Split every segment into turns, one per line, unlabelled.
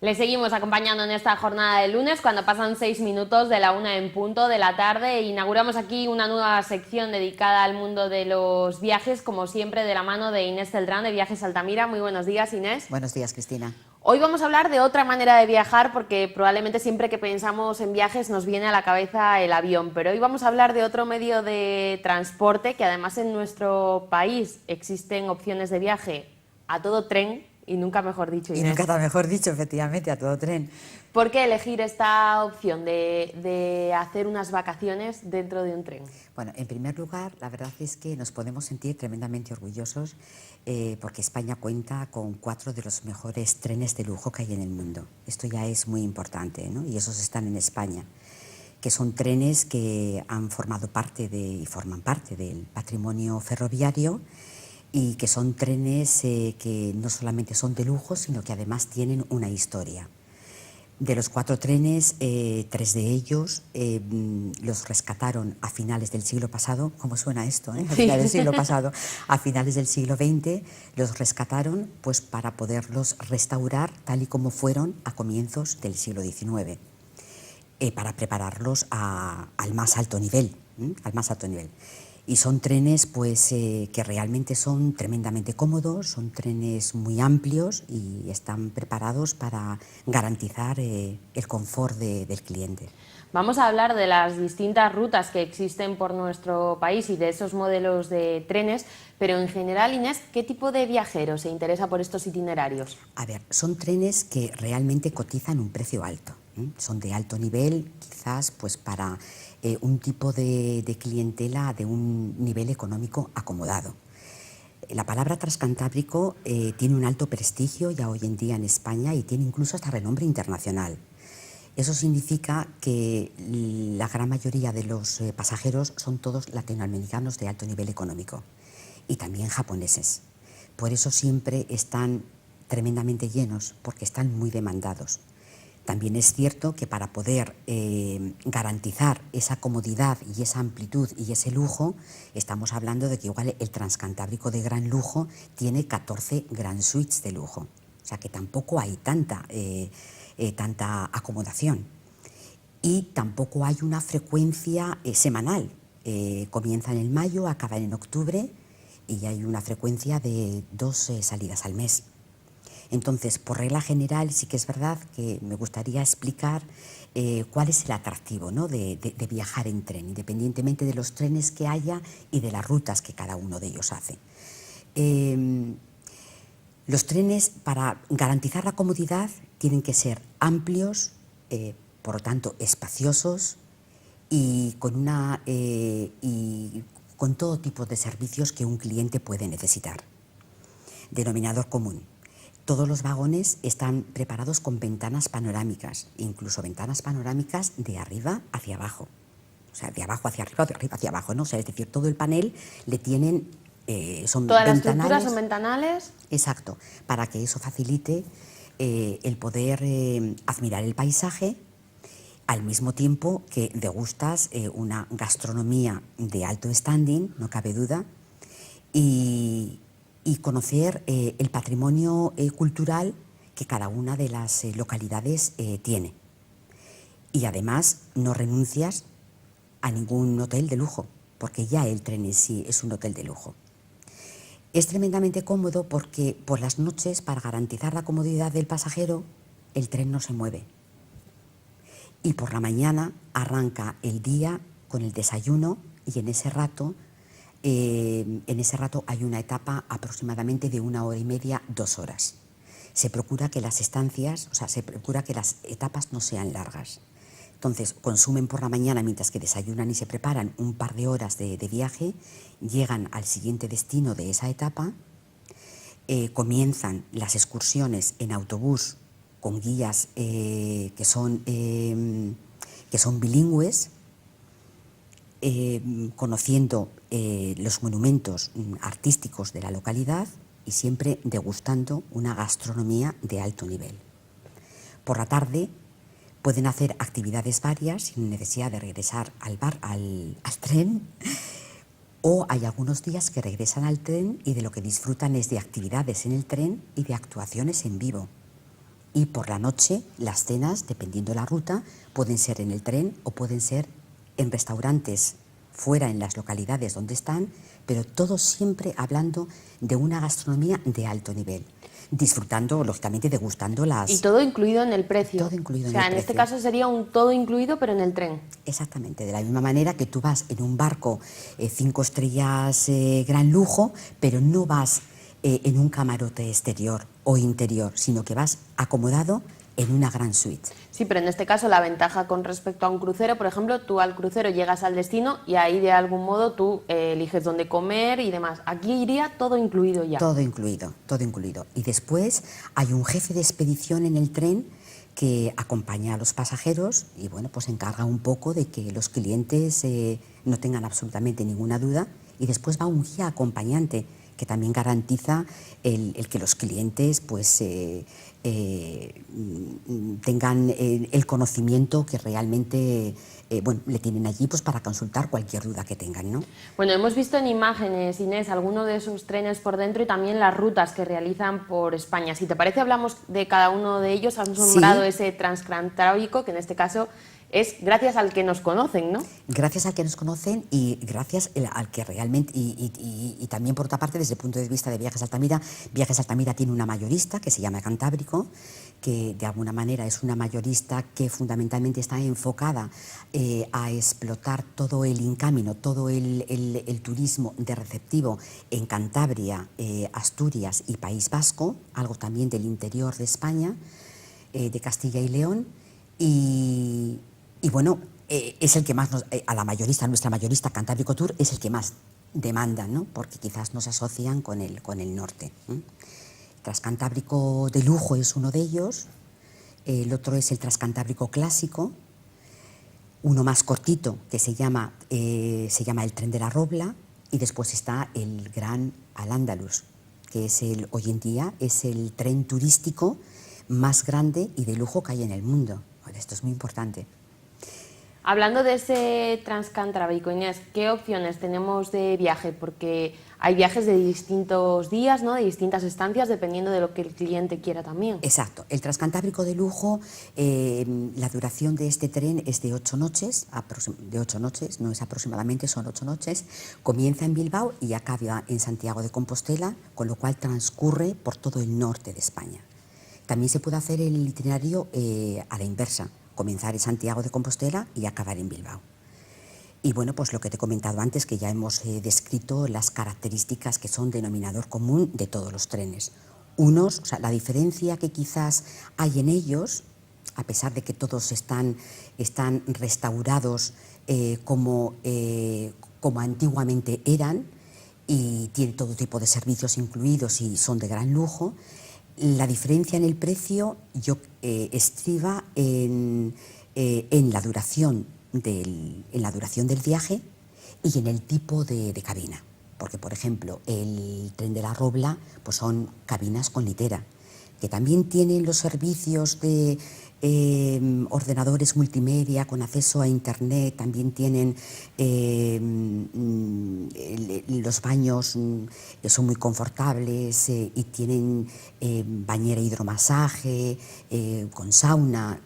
Les seguimos acompañando en esta jornada de lunes, cuando pasan 6 minutos de la 1 en punto de la tarde. Inauguramos aquí una nueva sección dedicada al mundo de los viajes, como siempre de la mano de Inés Celdrán de Viajes Altamira. Muy buenos días, Inés.
Buenos días, Cristina.
Hoy vamos a hablar de otra manera de viajar, porque probablemente siempre que pensamos en viajes nos viene a la cabeza el avión, pero hoy vamos a hablar de otro medio de transporte que además en nuestro país existen opciones de viaje a todo tren, y nunca mejor dicho, Inés.
Y nunca está mejor dicho, efectivamente, a todo tren.
¿Por qué elegir esta opción de hacer unas vacaciones dentro de un tren?
Bueno, en primer lugar, la verdad es que nos podemos sentir tremendamente orgullosos porque España cuenta con 4 de los mejores trenes de lujo que hay en el mundo. Esto ya es muy importante, ¿no? Y esos están en España, que son trenes que han formado parte y forman parte del patrimonio ferroviario, y que son trenes que no solamente son de lujo, sino que además tienen una historia. De los 4 trenes, 3 de ellos los rescataron a finales del siglo pasado. ¿Cómo suena esto? A finales del siglo pasado, a finales del siglo XX, los rescataron pues, para poderlos restaurar tal y como fueron a comienzos del siglo XIX, para prepararlos al más alto nivel, Y son trenes pues, que realmente son tremendamente cómodos, son trenes muy amplios y están preparados para garantizar el confort del cliente.
Vamos a hablar de las distintas rutas que existen por nuestro país y de esos modelos de trenes, pero en general, Inés, ¿qué tipo de viajero se interesa por estos itinerarios?
A ver, son trenes que realmente cotizan un precio alto. Son de alto nivel, quizás pues para un tipo de clientela de un nivel económico acomodado. La palabra transcantábrico tiene un alto prestigio ya hoy en día en España y tiene incluso hasta renombre internacional. Eso significa que la gran mayoría de los pasajeros son todos latinoamericanos de alto nivel económico y también japoneses. Por eso siempre están tremendamente llenos, porque están muy demandados. También es cierto que para poder garantizar esa comodidad y esa amplitud y ese lujo, estamos hablando de que igual el transcantábrico de gran lujo tiene 14 Grand Suites de lujo. O sea que tampoco hay tanta acomodación. Y tampoco hay una frecuencia semanal. Comienzan en mayo, acaban en octubre y hay una frecuencia de 2 salidas al mes. Entonces, por regla general, sí que es verdad que me gustaría explicar cuál es el atractivo, ¿no? de viajar en tren, independientemente de los trenes que haya y de las rutas que cada uno de ellos hace. Los trenes, para garantizar la comodidad, tienen que ser amplios, por lo tanto espaciosos y con todo tipo de servicios que un cliente puede necesitar. Denominador común: todos los vagones están preparados con ventanas panorámicas, incluso ventanas panorámicas de arriba hacia abajo. O sea, de abajo hacia arriba, de arriba hacia abajo, ¿no? O sea, es decir, todo el panel le tienen... son
¿Todas las
ventanales,
estructuras son ventanales?
Exacto, para que eso facilite el poder admirar el paisaje al mismo tiempo que degustas una gastronomía de alto standing, no cabe duda, y conocer el patrimonio cultural que cada una de las localidades tiene. Y además no renuncias a ningún hotel de lujo, porque ya el tren en sí es un hotel de lujo. Es tremendamente cómodo porque por las noches, para garantizar la comodidad del pasajero, el tren no se mueve. Y por la mañana arranca el día con el desayuno y en ese rato hay una etapa aproximadamente de 1 hora y media, 2 horas. Se procura que las estancias, o sea, se procura que las etapas no sean largas. Entonces, consumen por la mañana mientras que desayunan y se preparan un par de horas de viaje, llegan al siguiente destino de esa etapa, comienzan las excursiones en autobús con guías que son bilingües, conociendo los monumentos artísticos de la localidad y siempre degustando una gastronomía de alto nivel. Por la tarde pueden hacer actividades varias sin necesidad de regresar al tren, o hay algunos días que regresan al tren y de lo que disfrutan es de actividades en el tren y de actuaciones en vivo. Y por la noche las cenas, dependiendo de la ruta, pueden ser en el tren o pueden ser en restaurantes fuera en las localidades donde están, pero todos siempre hablando de una gastronomía de alto nivel, disfrutando, lógicamente, degustando las...
Y todo incluido en el precio.
Todo incluido en
O sea,
el
en este
precio.
caso sería un todo incluido, pero en el tren.
Exactamente, de la misma manera que tú vas en un barco 5 estrellas gran lujo, pero no vas en un camarote exterior o interior, sino que vas acomodado en una gran suite.
Sí, pero en este caso la ventaja con respecto a un crucero, por ejemplo, tú al crucero llegas al destino y ahí de algún modo tú eliges dónde comer y demás. Aquí iría todo incluido ya.
Todo incluido, todo incluido. Y después hay un jefe de expedición en el tren que acompaña a los pasajeros y bueno, pues encarga un poco de que los clientes no tengan absolutamente ninguna duda, y después va un guía acompañante que también garantiza el que los clientes pues tengan el conocimiento que realmente bueno, le tienen allí pues para consultar cualquier duda que tengan, ¿no?
Bueno, hemos visto en imágenes, Inés, algunos de esos trenes por dentro y también las rutas que realizan por España. Si te parece, hablamos de cada uno de ellos. Has nombrado
Sí.
ese transcantábrico, que en este caso es gracias al que nos conocen, ¿no?
Gracias al que nos conocen y gracias al que realmente, y también por otra parte desde el punto de vista de Viajes Altamira tiene una mayorista que se llama Cantábrico, que de alguna manera es una mayorista que fundamentalmente está enfocada a explotar todo el incamino, todo el turismo de receptivo en Cantabria, Asturias y País Vasco, algo también del interior de España, de Castilla y León, y bueno, es el que más, a la mayorista, nuestra mayorista Cantábrico Tour, es el que más demandan, ¿no? Porque quizás nos asocian con el norte. Transcantábrico de lujo es uno de ellos, el otro es el Transcantábrico clásico, uno más cortito que se llama el Tren de la Robla, y después está el Gran Al-Ándalus, que es hoy en día es el tren turístico más grande y de lujo que hay en el mundo. Bueno, esto es muy importante.
Hablando de ese transcantábrico, Inés, ¿qué opciones tenemos de viaje? Porque hay viajes de distintos días, ¿no? De distintas estancias, dependiendo de lo que el cliente quiera también.
Exacto. El transcantábrico de lujo, la duración de este tren es de 8 noches, no es aproximadamente, son 8 noches. Comienza en Bilbao y acaba en Santiago de Compostela, con lo cual transcurre por todo el norte de España. También se puede hacer el itinerario a la inversa, comenzar en Santiago de Compostela y acabar en Bilbao. Y bueno, pues lo que te he comentado antes, que ya hemos descrito las características que son denominador común de todos los trenes. Unos, o sea, la diferencia que quizás hay en ellos, a pesar de que todos están restaurados como antiguamente eran, y tienen todo tipo de servicios incluidos y son de gran lujo, la diferencia en el precio estriba en la duración del viaje y en el tipo de cabina. Porque, por ejemplo, el Tren de la Robla pues son cabinas con litera, que también tienen los servicios de ordenadores multimedia con acceso a internet, también tienen los baños son muy confortables y tienen bañera hidromasaje con sauna,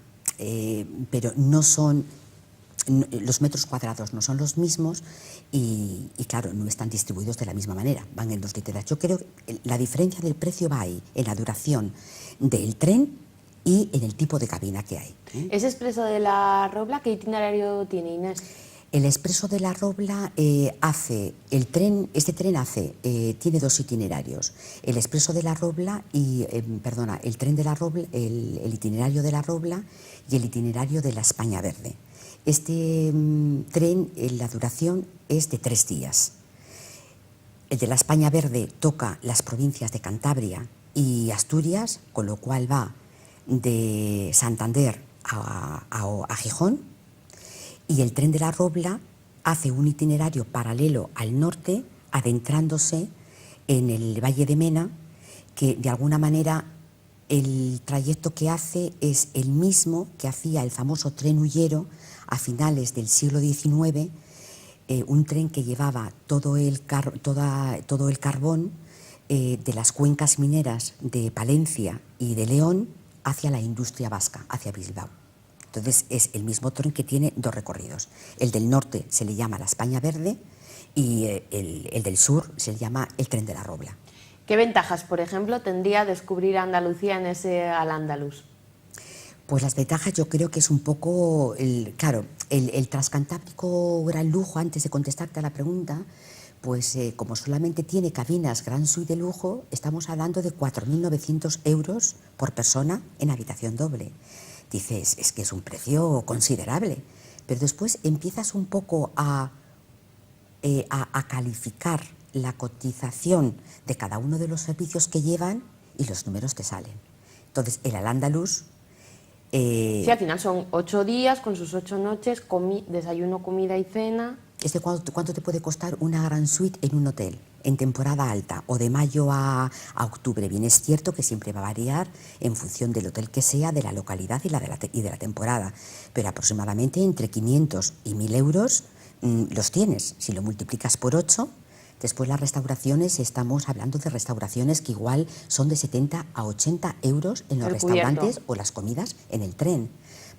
pero no son, los metros cuadrados no son los mismos y claro, no están distribuidos de la misma manera, van en 2 literas. Yo creo que la diferencia del precio va ahí, en la duración del tren y en el tipo de cabina que hay.
¿Ese Expreso de la Robla qué itinerario tiene, Inés?
El Expreso de la Robla tiene 2 itinerarios. El Expreso de la Robla el tren de la Robla, el itinerario de la Robla y el itinerario de la España Verde. Este tren, la duración es de 3 días. El de la España Verde toca las provincias de Cantabria y Asturias, con lo cual va de Santander a Gijón, y el Tren de la Robla hace un itinerario paralelo al norte, adentrándose en el Valle de Mena, que de alguna manera el trayecto que hace es el mismo que hacía el famoso tren huyero a finales del siglo XIX, un tren que llevaba todo el carbón de las cuencas mineras de Palencia y de León hacia la industria vasca, hacia Bilbao. Entonces es el mismo tren que tiene dos recorridos. El del norte se le llama la España Verde y el del sur se le llama el tren de la Robla.
¿Qué ventajas, por ejemplo, tendría descubrir Andalucía en ese Al-Ándalus?
Pues las ventajas yo creo que es un poco, claro, el Transcantábrico Gran Lujo, antes de contestarte a la pregunta, pues como solamente tiene cabinas Gran Suite de lujo, estamos hablando de 4.900 euros por persona en habitación doble. Dices, es que es un precio considerable, pero después empiezas un poco a calificar la cotización de cada uno de los servicios que llevan y los números te salen. Entonces, el Al-Ándalus...
sí, al final son 8 días con sus 8 noches, desayuno, comida y cena.
¿Cuánto te puede costar una gran suite en un hotel en temporada alta o de mayo a octubre? Bien, es cierto que siempre va a variar en función del hotel que sea, de la localidad y de la temporada, pero aproximadamente entre 500 y 1.000 euros los tienes. Si lo multiplicas por 8, después las restauraciones, estamos hablando de restauraciones que igual son de 70 a 80 euros en los restaurantes o las comidas en el tren.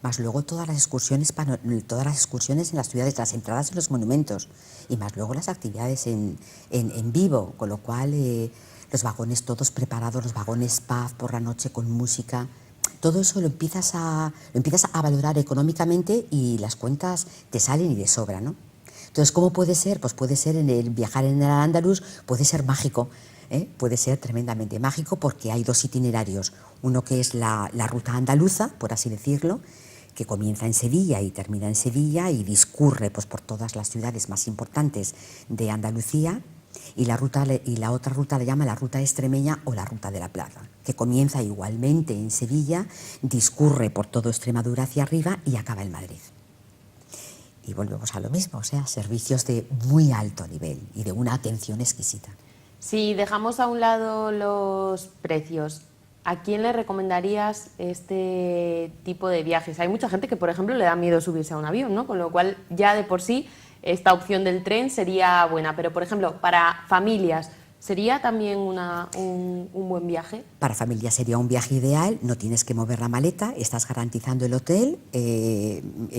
Más luego todas las excursiones en las ciudades, las entradas en los monumentos, y más luego las actividades en vivo, con lo cual los vagones todos preparados, los vagones paz por la noche con música, todo eso lo empiezas a valorar económicamente y las cuentas te salen y de sobra, ¿no? Entonces, ¿cómo puede ser? Pues puede ser, viajar en el Al-Ándalus puede ser mágico, puede ser tremendamente mágico, porque hay dos itinerarios, uno que es la ruta andaluza, por así decirlo, que comienza en Sevilla y termina en Sevilla y discurre pues por todas las ciudades más importantes de Andalucía, y la otra ruta la llama la ruta extremeña o la ruta de la Plata, que comienza igualmente en Sevilla, discurre por todo Extremadura hacia arriba y acaba en Madrid. Y volvemos a lo mismo, o sea, servicios de muy alto nivel y de una atención exquisita.
Si dejamos a un lado los precios, ¿a quién le recomendarías este tipo de viajes? Hay mucha gente que, por ejemplo, le da miedo subirse a un avión, ¿no? Con lo cual, ya de por sí, esta opción del tren sería buena. Pero, por ejemplo, para familias, ¿sería también un buen viaje?
Para familias sería un viaje ideal, no tienes que mover la maleta, estás garantizando el hotel,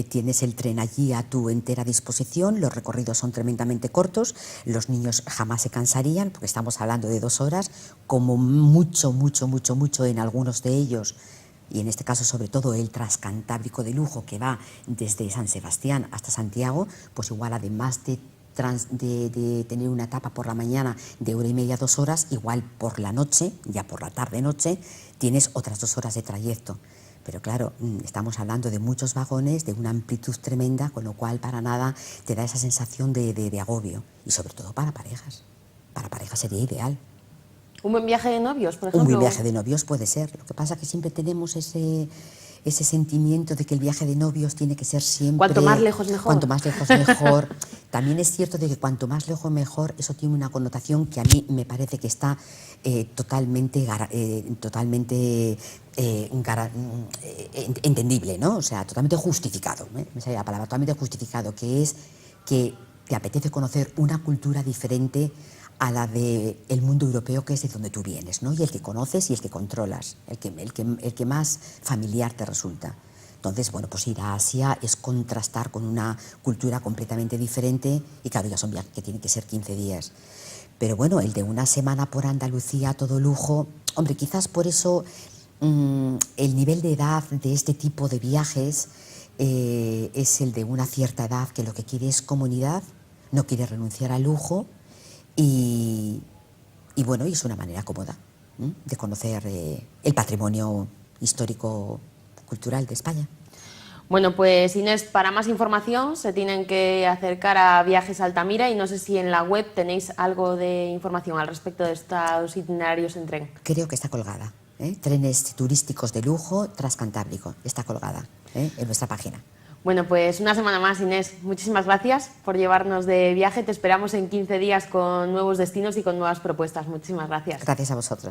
tienes el tren allí a tu entera disposición, los recorridos son tremendamente cortos, los niños jamás se cansarían, porque estamos hablando de 2 horas, como mucho en algunos de ellos, y en este caso sobre todo el Transcantábrico de lujo, que va desde San Sebastián hasta Santiago, pues igual además de tener una etapa por la mañana de 1h30 a 2 horas, igual por la noche, ya por la tarde-noche, tienes otras 2 horas de trayecto. Pero claro, estamos hablando de muchos vagones, de una amplitud tremenda, con lo cual para nada te da esa sensación de agobio. Y sobre todo para parejas. Para parejas sería ideal.
¿Un buen viaje de novios, por ejemplo?
Un buen viaje de novios puede ser. Lo que pasa es que siempre tenemos ese sentimiento de que el viaje de novios tiene que ser siempre...
Cuanto más lejos mejor.
Cuanto más lejos mejor. También es cierto de que cuanto más lejos mejor, eso tiene una connotación que a mí me parece que está totalmente entendible, ¿no? O sea, totalmente justificado, me sale la palabra, totalmente justificado, que es que te apetece conocer una cultura diferente a la del mundo europeo, que es de donde tú vienes, ¿no? Y el que conoces y el que controlas, el que más familiar te resulta. Entonces, bueno, pues ir a Asia es contrastar con una cultura completamente diferente, y claro, ya son viajes que tienen que ser 15 días. Pero bueno, el de una semana por Andalucía, todo lujo, hombre, quizás por eso el nivel de edad de este tipo de viajes es el de una cierta edad que lo que quiere es comunidad, no quiere renunciar al lujo, y bueno, y es una manera cómoda de conocer el patrimonio histórico-cultural de España.
Bueno, pues Inés, para más información se tienen que acercar a Viajes Altamira, y no sé si en la web tenéis algo de información al respecto de estos itinerarios en tren.
Creo que está colgada, trenes turísticos de lujo Transcantábrico, está colgada en nuestra página.
Bueno, pues una semana más, Inés. Muchísimas gracias por llevarnos de viaje. Te esperamos en 15 días con nuevos destinos y con nuevas propuestas. Muchísimas gracias.
Gracias a vosotros.